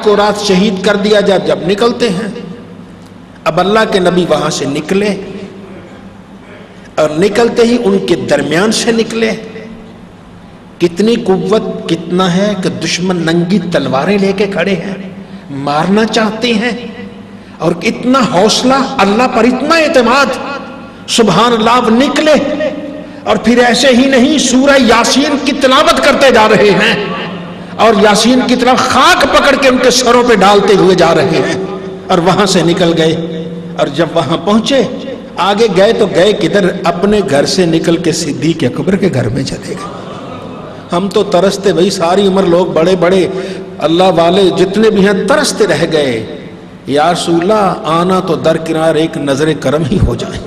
کو رات شہید کر دیا جب نکلتے ہیں. اب اللہ کے نبی وہاں سے نکلے اور نکلتے ہی ان کے درمیان سے نکلے. کتنی قوت کتنا ہے کہ دشمن ننگی تلواریں لے کے کھڑے ہیں, مارنا چاہتے ہیں, اور اتنا حوصلہ, اللہ پر اتنا اعتماد. سبحان اللہ. اب نکلے اور پھر ایسے ہی نہیں, سورہ یاسین کی تلاوت کرتے جا رہے ہیں اور یاسین کی طرف خاک پکڑ کے ان کے سروں پہ ڈالتے ہوئے جا رہے ہیں. اور وہاں سے نکل گئے. اور جب وہاں پہنچے, آگے گئے تو گئے کدھر, اپنے گھر سے نکل کے صدیق اکبر کے گھر میں چلے گئے. ہم تو ترستے, بھائی ساری عمر لوگ بڑے بڑے اللہ والے جتنے بھی ہیں ترستے رہ گئے, یا رسول اللہ آنا تو درکنار ایک نظر کرم ہی ہو جائے.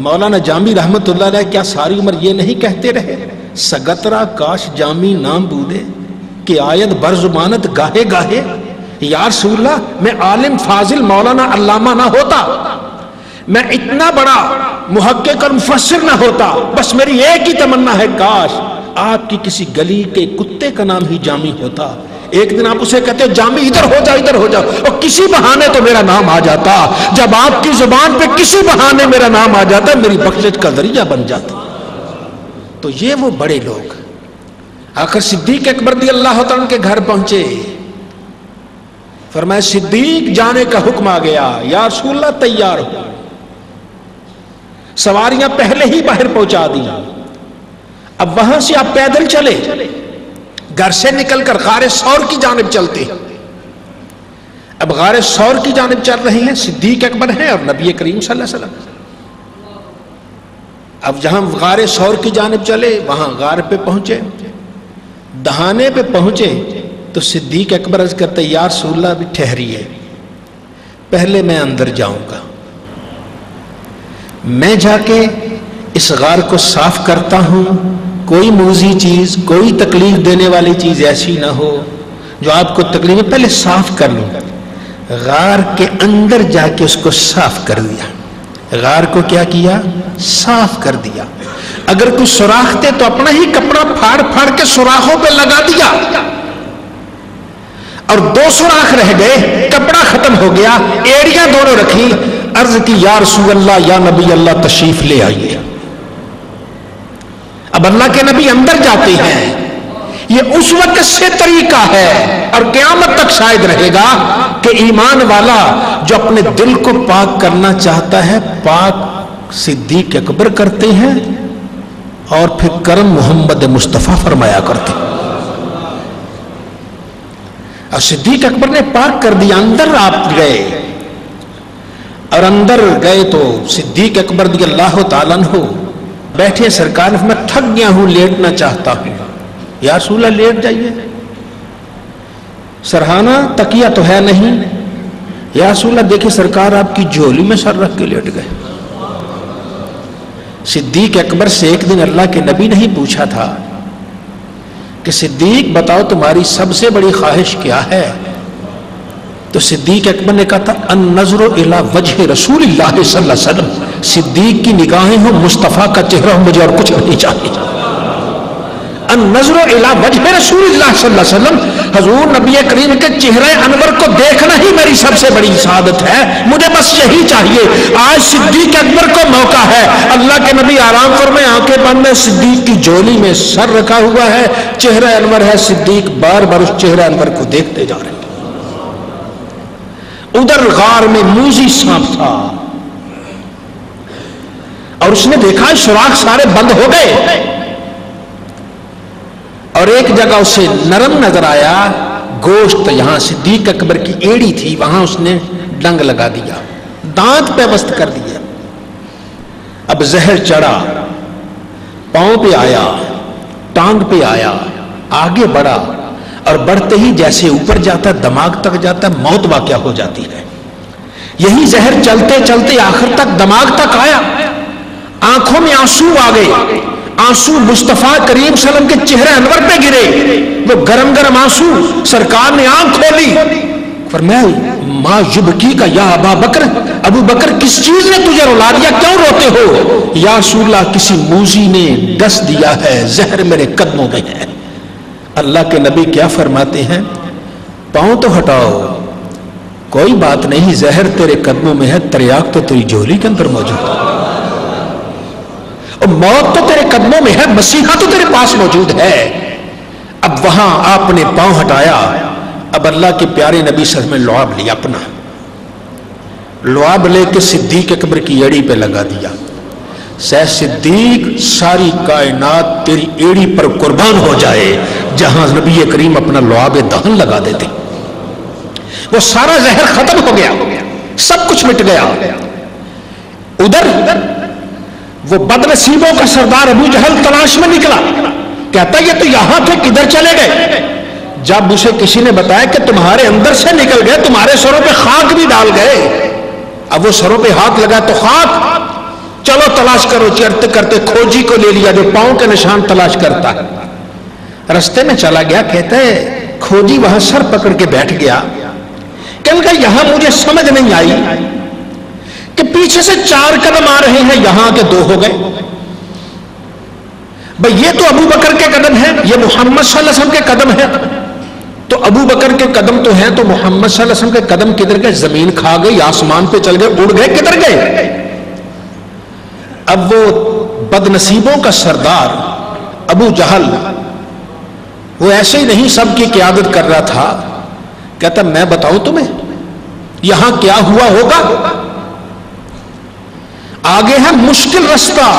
مولانا جامی رحمت اللہ علیہ کیا ساری عمر یہ نہیں کہتے رہے, سگترا کاش جامی نام بودے کہ آیت برزمانت گاہے گاہے. یا رسول اللہ میں عالم فاضل مولانا علامہ نہ ہوتا, میں اتنا بڑا محقق اور مفسر نہ ہوتا, بس میری ایک ہی تمنا ہے کاش آپ کی کسی گلی کے کتے کا نام ہی جامی ہوتا. ایک دن آپ اسے کہتے جامی ادھر ہو جا ادھر ہو جا, اور کسی بہانے تو میرا نام آ جاتا. جب آپ کی زبان پہ کسی بہانے میرا نام آ جاتا, میری بخشش کا ذریعہ بن جاتا. تو یہ وہ بڑے لوگ. آخر صدیق اکبر رضی اللہ تعالیٰ کے گھر پہنچے. فرمایا صدیق جانے کا حکم آ گیا. یا رسول اللہ تیار ہو. سواریاں پہلے ہی باہر پہنچا دی. اب وہاں سے آپ پیدل چلے, گھر سے نکل کر غار ثور کی جانب چلتے. اب غار ثور کی جانب چل رہے ہیں, صدیق اکبر ہیں اور نبی کریم صلی اللہ علیہ وسلم. اب جہاں غار ثور کی جانب چلے وہاں غار پہ پہنچے, دہانے پہ پہنچے تو صدیق اکبر عرض کرتے یا رسول اللہ بھی ٹھہریے, پہلے میں اندر جاؤں گا, میں جا کے اس غار کو صاف کرتا ہوں, کوئی موذی چیز, کوئی تکلیف دینے والی چیز ایسی نہ ہو جو آپ کو تکلیف ہے, پہلے صاف کر لوں. غار کے اندر جا کے اس کو صاف کر دیا. غار کو کیا کیا؟ صاف کر دیا. اگر کوئی سوراخ تھے تو اپنا ہی کپڑا پھاڑ پھاڑ کے سوراخوں پہ لگا دیا, اور 2 سوراخ رہ گئے, کپڑا ختم ہو گیا, ایڑیاں دونوں رکھی, عرض کی یا رسول اللہ یا نبی اللہ تشریف لے آئیے. اب اللہ کے نبی اندر جاتے ہیں. یہ اس وقت سے طریقہ ہے اور قیامت تک شاید رہے گا کہ ایمان والا جو اپنے دل کو پاک کرنا چاہتا ہے پاک صدیق اکبر کرتے ہیں, اور پھر کرم محمد مصطفیٰ فرمایا کرتے. اور صدیق اکبر نے پاک کر دیا. اندر آپ گئے, اور اندر گئے تو صدیق اکبر رضی اللہ تعالیٰ عنہ بیٹھے. سرکار میں تھک گیا ہوں, لیٹنا چاہتا ہوں. یا رسول اللہ لیٹ جائیے. سرہانہ تکیہ تو ہے نہیں. یا رسول اللہ دیکھیں سرکار آپ کی جھولی میں سر رکھ کے لیٹ گئے. صدیق اکبر سے ایک دن اللہ کے نبی نے ہی پوچھا تھا کہ صدیق بتاؤ تمہاری سب سے بڑی خواہش کیا ہے؟ تو صدیق اکبر نے کہا تھا النظر الی وجہ رسول اللہ صلی اللہ علیہ وسلم. صدیق کی نگاہیں ہو, مصطفیٰ کا چہرہ ہو, مجھے اور کچھ نہیں چاہیے. النظر الی وجہ رسول اللہ صلی اللہ علیہ وسلم, حضور نبی کریم کے چہرے انور کو دیکھنا ہی میری سب سے بڑی سعادت ہے, مجھے بس یہی چاہیے. آج صدیق اکبر کو موقع ہے. اللہ کے نبی آرام فرمائے, آنکھیں بند ہیں, صدیق کی جھولی میں سر رکھا ہوا ہے, چہرہ انور ہے. صدیق بار بار اس چہرہ انور کو دیکھتے جا رہے ہیں. ادھر غار میں موذی سانپ تھا, اور اس نے دیکھا سوراخ سارے بند ہو گئے, اور ایک جگہ اسے نرم نظر آیا گوشت. یہاں صدیق اکبر کی ایڑی تھی, وہاں اس نے ڈنگ لگا دیا, دانت پیوست کر دیا. اب زہر چڑھا, پاؤں پہ آیا, ٹانگ پہ آیا, آگے بڑھا, اور بڑھتے ہی جیسے اوپر جاتا دماغ تک جاتا, موت واقع ہو جاتی ہے. یہی زہر چلتے چلتے آخر تک دماغ تک آیا. آنکھوں میں آنسو آ گئے, آنسو مصطفیٰ کریم صلی اللہ علیہ وسلم کے چہرے انور پہ گرے, وہ گرم گرم آنسو. سرکار نے آنکھ کھولی, فرمایا ما یبکی کا یا ابا بکر, ابو بکر کس چیز نے تجھے رلا دیا, کیوں روتے ہو؟ یا رسول اللہ کسی موذی نے ڈس دیا ہے, زہر میرے قدموں میں ہے. اللہ کے نبی کیا فرماتے ہیں؟ پاؤں تو ہٹاؤ، کوئی بات نہیں، زہر تیرے قدموں میں ہے، تریاق تو تیری جھولی کے اندر موجود ہے، اور موت تو تیرے قدموں میں ہے، مسیحا تو تیرے پاس موجود ہے۔ اب وہاں آپ نے پاؤں ہٹایا، اب اللہ کے پیارے نبی صلی اللہ علیہ وسلم نے لعاب لیا، اپنا لعاب لے کے صدیق اکبر کی ایڑی پہ لگا دیا۔ سہ صدیق، ساری کائنات تیری ایڑی پر قربان ہو جائے جہاں نبی کریم اپنا لعاب دہن لگا دیتے، وہ سارا زہر ختم ہو گیا، سب کچھ مٹ گیا۔ ادھر وہ بد نصیبوں کا سردار ابو جہل تلاش میں نکلا، کہتا یہ تو یہاں تھے، کدھر چلے گئے؟ جب اسے کسی نے بتایا کہ تمہارے اندر سے نکل گئے، تمہارے سروں پہ خاک بھی ڈال گئے۔ اب وہ سروں پہ ہاتھ لگا تو خاک، چلو تلاش کرو، چرتے کرتے کھوجی کو لے لیا جو پاؤں کے نشان تلاش کرتا ہے، رستے میں چلا گیا، کہتا ہے کھوجی وہاں سر پکڑ کے بیٹھ گیا، کہنے لگا یہاں مجھے سمجھ نہیں آئی کہ پیچھے سے 4 قدم آ رہے ہیں، یہاں کے 2 ہو گئے، بھئی یہ تو ابو بکر کے قدم ہیں، یہ محمد صلی اللہ علیہ وسلم کے قدم ہیں، تو ابو بکر کے قدم تو ہیں، تو محمد صلی اللہ علیہ وسلم کے قدم کدھر گئے؟ زمین کھا گئی، آسمان پہ چل گئے، اڑ گئے، کدھر گئے؟ اب وہ بد نصیبوں کا سردار ابو جہل، وہ ایسے ہی نہیں سب کی قیادت کر رہا تھا، کہتا میں بتاؤں تمہیں یہاں کیا ہوا ہوگا؟ آگے ہے مشکل رستہ،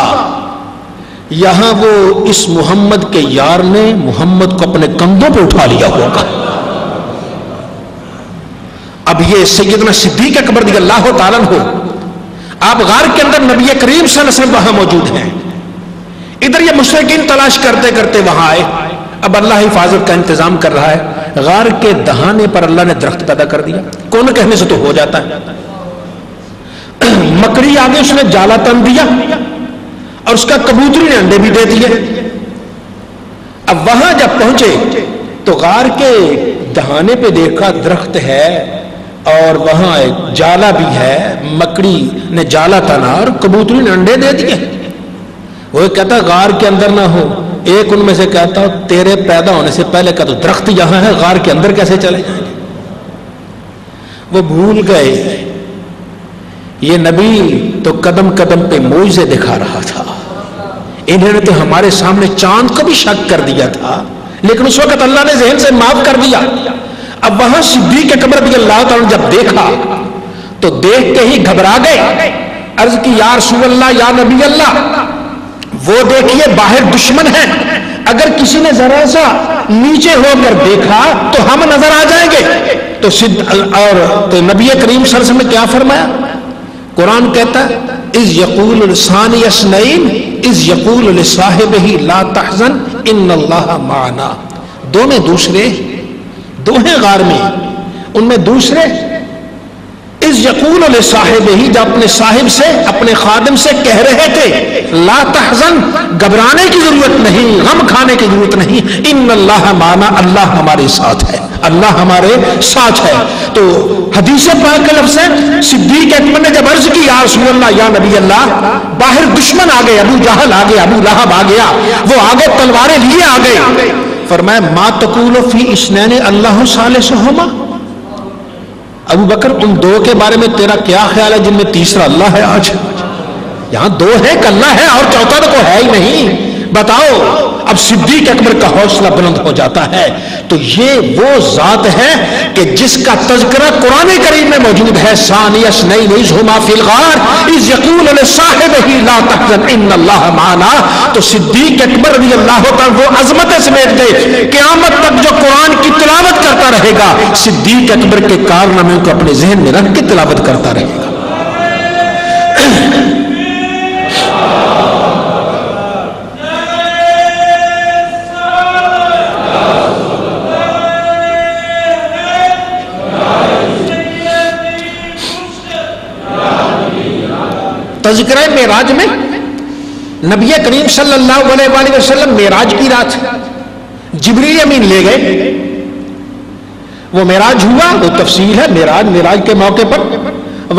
یہاں وہ اس محمد کے یار نے محمد کو اپنے کندھوں پہ اٹھا لیا ہوگا۔ اب یہ سیدنا صدیق اکبر رضی اللہ تعالیٰ عنہ، آپ غار کے اندر نبی کریم صلی اللہ علیہ وسلم وہاں موجود ہیں، ادھر یہ مشرکین تلاش کرتے کرتے وہاں آئے، اب اللہ حفاظت کا انتظام کر رہا ہے، غار کے دہانے پر اللہ نے درخت پیدا کر دیا، کون کہنے سے تو ہو جاتا ہے، مکڑی آگے اس نے جالا تن دیا اور اس کا کبوتری نے انڈے بھی دے دیے۔ اب وہاں جب پہنچے تو غار کے دہانے پہ دیکھا درخت ہے اور وہاں ایک جالا بھی ہے، مکڑی نے جالا تنا اور کبوتری نے انڈے دے دیے۔ وہ کہتا غار کے اندر نہ ہو، ایک ان میں سے کہتا تیرے پیدا ہونے سے پہلے کا تو درخت یہاں ہے، غار کے اندر کیسے چلے جائیں گے؟ وہ بھول گئے یہ نبی تو قدم قدم پہ معجزے دکھا رہا تھا، انہوں نے تو ہمارے سامنے چاند کو بھی شک کر دیا تھا، لیکن اس وقت اللہ نے ذہن سے معاف کر دیا۔ اب وہاں صدیق اکبر رضی اللہ تعالیٰ جب دیکھا تو دیکھ کے ہی گھبرا گئے، عرض کی یا رسول اللہ، یا نبی اللہ، وہ دیکھیے باہر دشمن ہے، اگر کسی نے ذرا سا نیچے ہو کر دیکھا تو ہم نظر آ جائیں گے۔ تو نبی کریم صلی اللہ علیہ وسلم نے کیا فرمایا؟ قرآن کہتا ہے اذ یقول ثانی اثنین اذ یقول لصاحبہ لا تحزن ان اللہ معنا، دو میں دوسرے، دو ہیں غار میں، ان میں دوسرے اذ یقول لصاحبہ، جب اپنے صاحب سے، اپنے خادم سے کہہ رہے تھے لا تحزن، گھبرانے کی ضرورت نہیں، غم کھانے کی ضرورت نہیں، ان اللہ معنا، اللہ ہمارے ساتھ ہے، اللہ ہمارے ساتھ ہے۔ تو حدیث پاک کا لفظ ہے صدیق اکبر نے جب عرض کی یا رسول اللہ، یا نبی اللہ، باہر دشمن آ گئے، ابو جہل آ گیا، ابو لہب آ گیا، وہ آگے تلواریں لیے آ گئے، فرمایا ما تقول فی اثنین اللہ ثالثہما، ابو بکر ان 2 کے بارے میں تیرا کیا خیال ہے جن میں تیسرا اللہ ہے؟ آج یہاں 2 ہے کہ اللہ ہے اور چوتھا تو کوئی ہے ہی نہیں، بتاؤ۔ اب صدیق اکبر کا حوصلہ بلند ہو جاتا ہے۔ تو یہ وہ ذات ہے کہ جس کا تذکرہ قرآن کریم میں موجود ہے، ثانی اثنین اذ ہما فی الغار اذ یقول لصاحبہ لا تحزن ان اللہ معنا۔ تو صدیق اکبر رضی اللہ عنہ وہ عظمت سمیت گئے، قیامت تک جو قرآن کی تلاوت کرتا رہے گا، صدیق اکبر کے کارناموں کو اپنے ذہن میں رکھ کے تلاوت کرتا رہے گا۔ تذکرہ معراج میں نبی کریم صلی اللہ علیہ وآلہ وسلم معراج کی رات جبریل امین لے گئے، وہ معراج ہوا، وہ تفصیل ہے، معراج کے موقع پر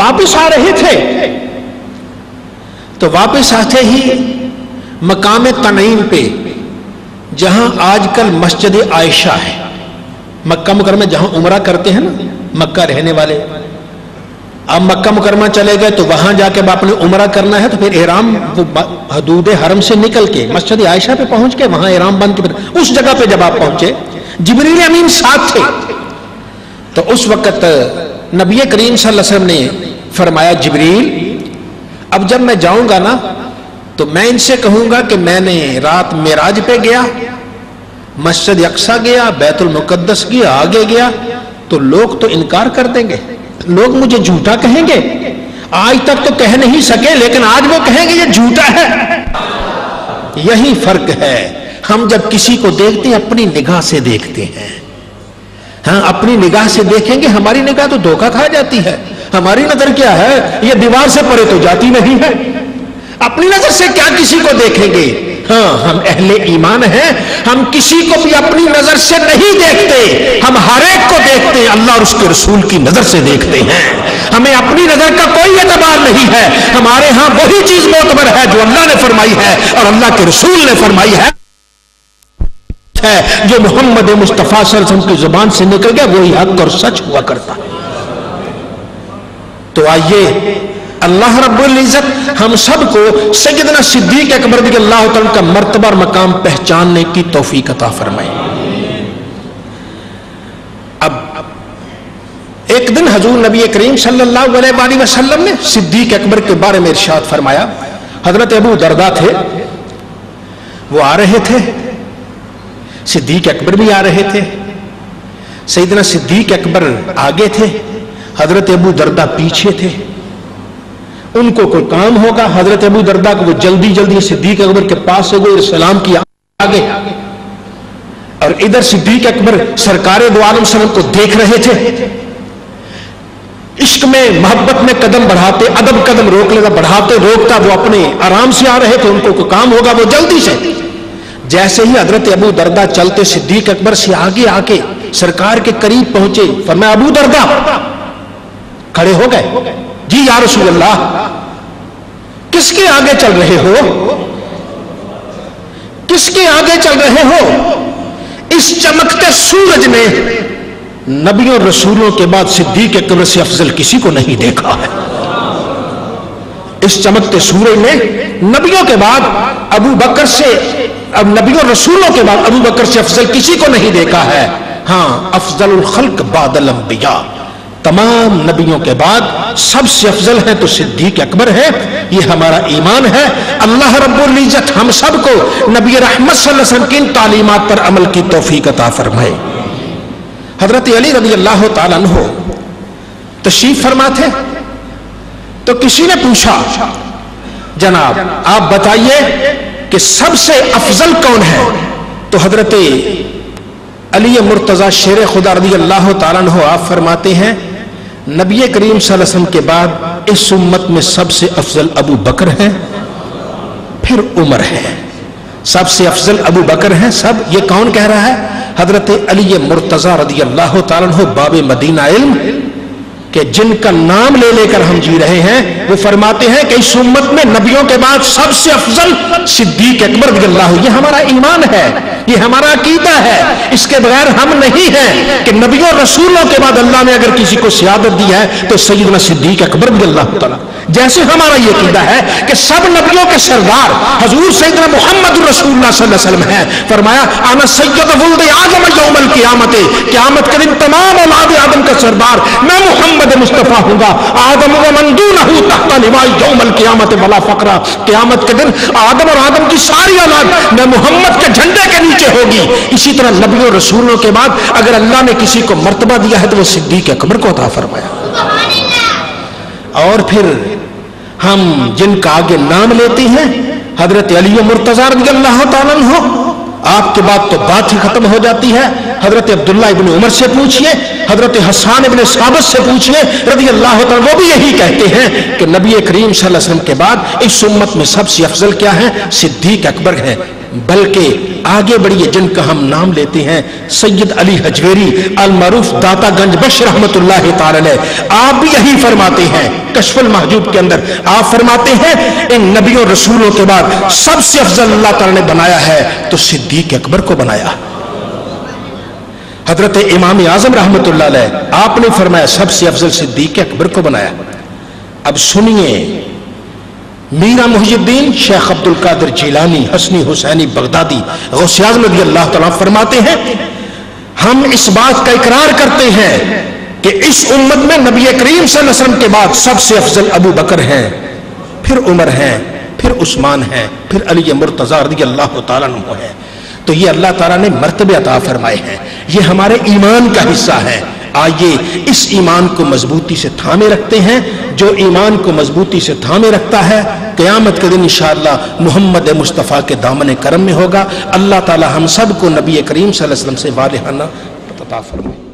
واپس آ رہے تھے تو واپس آتے ہی مقام تنعیم پہ، جہاں آج کل مسجد عائشہ ہے، مکہ مکرمہ جہاں عمرہ کرتے ہیں نا مکہ رہنے والے، اب مکہ مکرمہ چلے گئے تو وہاں جا کے آپ نے عمرہ کرنا ہے تو پھر احرام وہ حدود حرم سے نکل کے مسجد عائشہ پہ پہنچ کے وہاں احرام بند کے پھر اس جگہ پہ جب آپ پہنچے جبریل امین ساتھ تھے تو اس وقت نبی کریم صلی اللہ علیہ وسلم نے فرمایا جبریل اب جب میں جاؤں گا نا تو میں ان سے کہوں گا کہ میں نے رات معراج پہ گیا، مسجد اقصیٰ گیا، بیت المقدس گیا، آگے گیا، تو لوگ تو انکار کر دیں گے، لوگ مجھے جھوٹا کہیں گے، آج تک تو کہہ نہیں سکے لیکن آج وہ کہیں گے یہ جھوٹا ہے۔ یہی فرق ہے، ہم جب کسی کو دیکھتے ہیں اپنی نگاہ سے دیکھتے ہیں، ہاں اپنی نگاہ سے دیکھیں گے، ہماری نگاہ تو دھوکہ کھا جاتی ہے، ہماری نظر کیا ہے یہ دیوار سے پرے تو جاتی نہیں ہے، اپنی نظر سے کیا کسی کو دیکھیں گے؟ ہاں ہم اہل ایمان ہیں، ہم کسی کو بھی اپنی نظر سے نہیں دیکھتے، ہم ہر ایک کو دیکھتے ہیں اللہ اور اس کے رسول کی نظر سے دیکھتے ہیں، ہمیں اپنی نظر کا کوئی اعتبار نہیں ہے، ہمارے ہاں وہی چیز معتبر ہے جو اللہ نے فرمائی ہے اور اللہ کے رسول نے فرمائی ہے، جو محمد مصطفیٰ صلی اللہ علیہ وسلم کی زبان سے نکل گیا وہی حق اور سچ ہوا کرتا۔ تو آئیے اللہ رب العزت ہم سب کو سیدنا صدیق اکبر رضی اللہ تعالیٰ کا مرتبہ اور مقام پہچاننے کی توفیق عطا فرمائے۔ اب ایک دن حضور نبی کریم صلی اللہ علیہ وآلہ وسلم نے صدیق اکبر کے بارے میں ارشاد فرمایا، حضرت ابو درداء تھے، وہ آ رہے تھے، صدیق اکبر بھی آ رہے تھے، سیدنا صدیق اکبر آگے تھے، حضرت ابو درداء پیچھے تھے، ان کو کوئی کام ہوگا، حضرت ابو درداء کو وہ جلدی جلدی صدیق اکبر کے پاس سے گئے، سلام کیا آگے، اور ادھر صدیق اکبر سرکار دو عالم صلی اللہ علیہ وسلم کو دیکھ رہے تھے، عشق میں محبت میں قدم بڑھاتے، ادب قدم روک لیتا، بڑھاتے روکتا، وہ اپنے آرام سے آ رہے تھے، ان کو کوئی کام ہوگا وہ جلدی سے، جیسے ہی حضرت ابو درداء چلتے صدیق اکبر سے آگے آ کے سرکار کے قریب پہنچے، فرمایا ابو درداء، کھڑے ہو گئے، جی یا رسول اللہ، کس کے آگے چل رہے ہو؟ کس کے آگے چل رہے ہو؟ اس چمکتے سورج نے نبیوں رسولوں کے بعد صدیق اکبر سے افضل کسی کو نہیں دیکھا ہے، اس چمکتے سورج نے نبیوں کے بعد ابو بکر سے، اب نبیوں رسولوں کے بعد ابو بکر سے افضل کسی کو نہیں دیکھا ہے، ہاں افضل الخلق بعد الانبیاء، تمام نبیوں کے بعد سب سے افضل ہے تو صدیق اکبر ہے، یہ ہمارا ایمان ہے۔ اللہ رب العزت ہم سب کو نبی رحمت صلی اللہ علیہ وسلم کی تعلیمات پر عمل کی توفیق عطا فرمائے۔ حضرت علی رضی اللہ تعالیٰ عنہ تشریف فرما تھے تو کسی نے پوچھا جناب آپ بتائیے کہ سب سے افضل کون ہے؟ تو حضرت علی مرتضی شیر خدا رضی اللہ تعالیٰ عنہ آپ فرماتے ہیں نبی کریم صلی اللہ علیہ وسلم کے بعد اس امت میں سب سے افضل ابو بکر ہے، پھر عمر ہے، سب سے افضل ابو بکر ہیں سب۔ یہ کون کہہ رہا ہے؟ حضرت علی مرتضی رضی اللہ تعالیٰ عنہ باب مدینہ علم کہ جن کا نام لے لے کر ہم جی رہے ہیں، وہ فرماتے ہیں کہ اس امت میں نبیوں کے بعد سب سے افضل صدیق اکبر رضی اللہ عنہ۔ یہ ہمارا ایمان ہے، یہ ہمارا عقیدہ ہے، اس کے بغیر ہم نہیں ہیں کہ نبیوں رسولوں کے بعد اللہ نے اگر کسی کو سیادت دی ہے تو سیدنا صدیق اکبر رضی اللہ تعالیٰ۔ جیسے ہمارا یہ عقیدہ ہے کہ سب نبیوں کے سردار حضور سیدنا محمد رسول اللہ صلی اللہ علیہ وسلم ہیں، فرمایا انا سید ولد آدم یوم القیامت، قیامت کے دن تمام اولاد آدم کا سردار میں محمد مصطفیٰ ہوں گا، آدم و من دونہ تحت لواء یوم القیامت ولا فقرا، قیامت کے دن آدم اور آدم کی ساری اولاد میں محمد کے جھنڈے کے نیچے ہوگی۔ اسی طرح نبیوں رسولوں کے بعد اگر اللہ نے کسی کو مرتبہ دیا ہے تو وہ صدیق اکبر کو عطا فرمایا۔ اور پھر ہم جن کا آگے نام لیتے ہیں حضرت علی مرتضی رضی اللہ تعالیٰ عنہ، آپ کے بعد تو بات ہی ختم ہو جاتی ہے۔ حضرت عبداللہ ابن عمر سے پوچھئے، حضرت حسان ابن ثابت سے پوچھئے رضی اللہ تعالیٰ، وہ بھی یہی کہتے ہیں کہ نبی کریم صلی اللہ علیہ وسلم کے بعد اس امت میں سب سے افضل کیا ہے؟ صدیق اکبر ہے۔ بلکہ آگے بڑھیے جن کا ہم نام لیتے ہیں سید علی حجویری المعروف داتا گنج بخش رحمت اللہ تعالی علیہ، آپ بھی یہی فرماتے ہیں کشف المحجوب کے اندر، آپ فرماتے ہیں ان نبیوں رسولوں کے بعد سب سے افضل اللہ تعالی نے بنایا ہے تو صدیق اکبر کو بنایا۔ حضرت امام اعظم رحمۃ اللہ علیہ آپ نے فرمایا سب سے افضل صدیق اکبر کو بنایا۔ اب سنیے، میرا محی الدین شیخ عبد القادر جیلانی حسنی حسینی بغدادی غوث اعظم رضی اللہ تعالیٰ فرماتے ہیں ہم اس بات کا اقرار کرتے ہیں کہ اس امت میں نبی کریم صلی اللہ علیہ وسلم کے بعد سب سے افضل ابو بکر ہیں، پھر عمر ہیں، پھر عثمان ہیں، پھر علی مرتضیٰ رضی اللہ تعالیٰ عنہ ہے۔ تو یہ اللہ تعالیٰ نے مرتبے عطا فرمائے ہیں، یہ ہمارے ایمان کا حصہ ہے۔ آئیے اس ایمان کو مضبوطی سے تھامے رکھتے ہیں۔ جو ایمان کو مضبوطی سے تھامے رکھتا ہے قیامت کے دن انشاءاللہ محمد مصطفیٰ کے دامن کرم میں ہوگا۔ اللہ تعالیٰ ہم سب کو نبی کریم صلی اللہ علیہ وسلم سے والہانہ عطا فرمائے۔